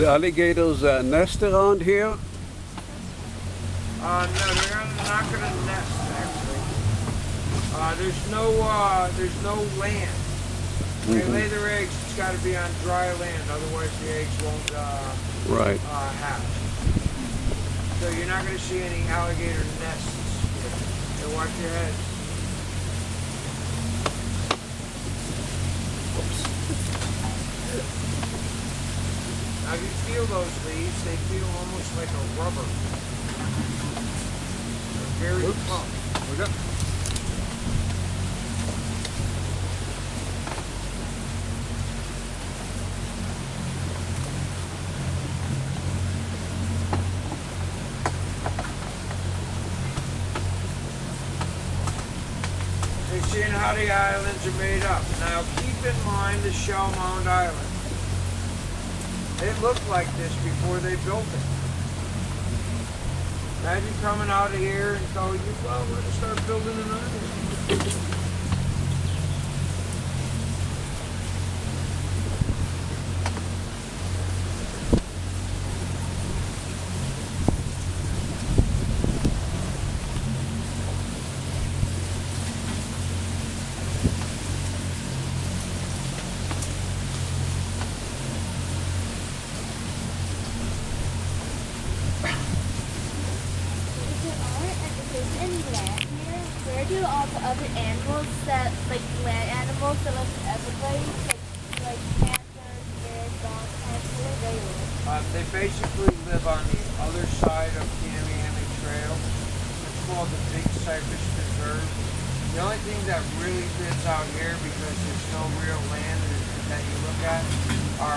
the alligators nest around here? No, they're not going to nest, actually. There's no land. When they lay their eggs, it's got to be on dry land, otherwise the eggs won't hatch. So you're not going to see any alligator nests here. So watch your head. Now if you feel those leaves, they feel almost like a rubber. They're very tough. Look up. You're seeing how the islands are made up. Now keep in mind the Shell Mound Island. It looked like this before they built it. Imagine coming out of here and going, well, we're going to start building an island. Where do all the other animals that, like land animals that live in Everglades, like panthers, bears, dogs, where they live? They basically live on the other side of Tamiami Trail. It's called the Big Cypress Preserve. The only thing that really lives out here, because there's no real land that you look at, are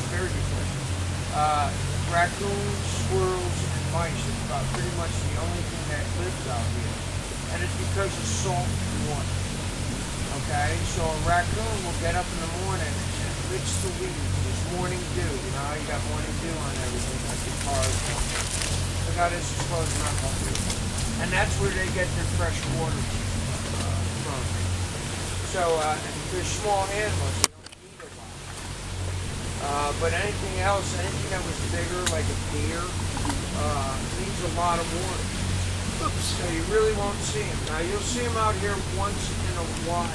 very good question. Raccoons, squirrels, and mice. It's about pretty much the only thing that lives out here. And it's because of salt water. Okay? So a raccoon will get up in the morning and licks the leaves. There's morning dew. You know how you got morning dew on everything, like your cars. Look how this is closing up on you. And that's where they get their fresh water from. So they're small animals. They don't need a lot. But anything else, anything that was bigger, like a deer, needs a lot of water. So you really won't see them. Now you'll see them out here once in a while.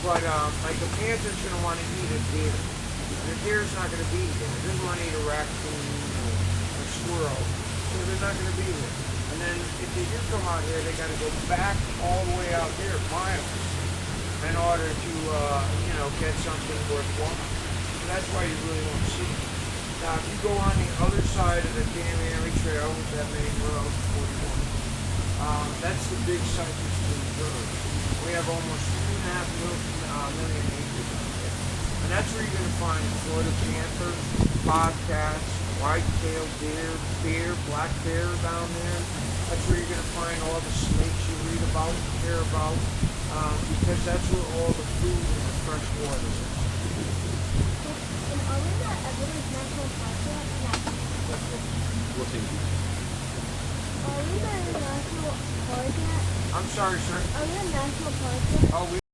But like a panther's going to want to eat a deer. And a deer's not going to be here. It doesn't want to eat a raccoon or a squirrel. So they're not going to be here. And then if they do come out here, they got to go back all the way out there, miles, in order to get something worthwhile. So that's why you really won't see them. Now, if you go on the other side of the Tamiami Trail, with that main road, 41, that's the Big Cypress Preserve. We have almost 3.5 million acres out there. And that's where you're going to find Florida panther, bobcats, white-tailed deer, black bear down there. That's where you're going to find all the snakes you read about, hear about, because that's where all the food and the fresh water is. Are we not Everglades National Park yet? What's in here? Are we not in National Park yet? I'm sorry, sir. Are we in National Park yet? Oh, we